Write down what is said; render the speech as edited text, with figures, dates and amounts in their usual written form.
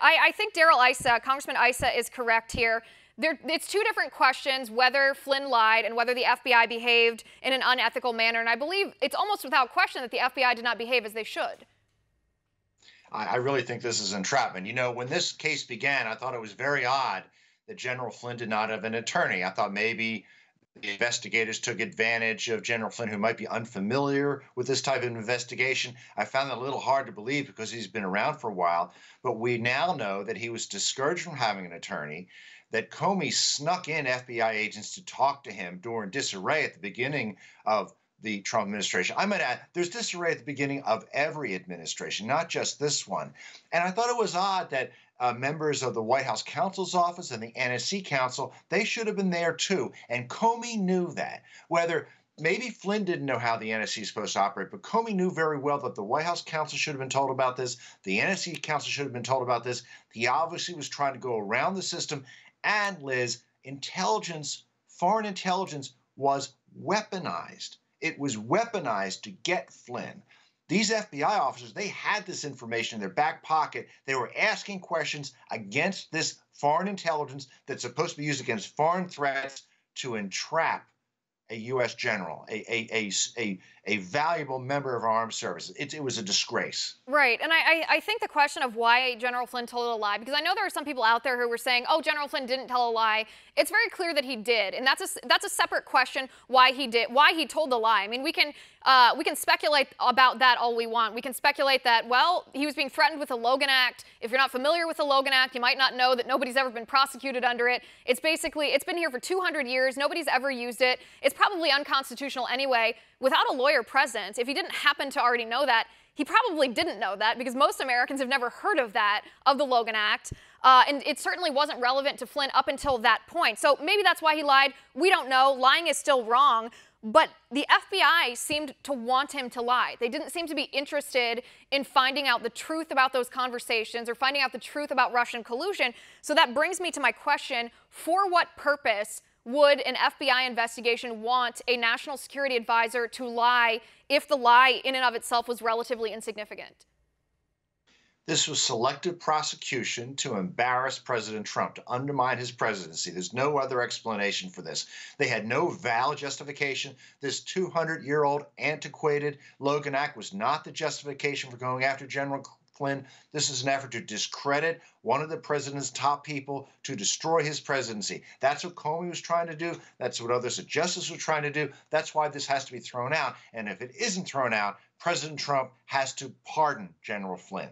I think Congressman Issa is correct here. It's two different questions, whether Flynn lied and whether the FBI behaved in an unethical manner. And I believe it's almost without question that the FBI did not behave as they should. I really think this is entrapment. You know, when this case began, I thought it was very odd that General Flynn did not have an attorney. I thought maybe the investigators took advantage of General Flynn, who might be unfamiliar with this type of investigation. I found that a little hard to believe because he's been around for a while. But we now know that he was discouraged from having an attorney, that Comey snuck in FBI agents to talk to him during disarray at the beginning of the Trump administration. I might add, there's disarray at the beginning of every administration, not just this one. And I thought it was odd that members of the White House counsel's office and the NSC counsel, they should have been there too. And Comey knew that. Whether maybe Flynn didn't know how the NSC is supposed to operate, but Comey knew very well that the White House counsel should have been told about this. The NSC counsel should have been told about this. He obviously was trying to go around the system. And Liz, intelligence, foreign intelligence was weaponized. It was weaponized to get Flynn. These FBI officers, they had this information in their back pocket. They were asking questions against this foreign intelligence that's supposed to be used against foreign threats to entrap a U.S. general, a valuable member of our armed services. It was a disgrace. Right. And I think the question of why General Flynn told a lie, because I know there are some people out there who were saying, oh, General Flynn didn't tell a lie. It's very clear that he did. And that's a separate question why he told the lie. I mean, we can speculate about that all we want. We can speculate that, well, he was being threatened with the Logan Act. If you're not familiar with the Logan Act, you might not know that nobody's ever been prosecuted under it. It's been here for 200 years. Nobody's ever used it. It's probably unconstitutional anyway. Without a lawyer present, if he didn't happen to already know that, he probably didn't know that because most Americans have never heard of the Logan Act. And it certainly wasn't relevant to Flynn up until that point. So maybe that's why he lied. We don't know. Lying is still wrong. But the FBI seemed to want him to lie. They didn't seem to be interested in finding out the truth about those conversations or finding out the truth about Russian collusion. So that brings me to my question, for what purpose would an FBI investigation want a national security advisor to lie if the lie in and of itself was relatively insignificant? This was selective prosecution to embarrass President Trump, to undermine his presidency. There's no other explanation for this. They had no valid justification. This 200-year-old antiquated Logan Act was not the justification for going after General Flynn. This is an effort to discredit one of the president's top people, to destroy his presidency. That's what Comey was trying to do. That's what others at Justice were trying to do. That's why this has to be thrown out. And if it isn't thrown out, President Trump has to pardon General Flynn.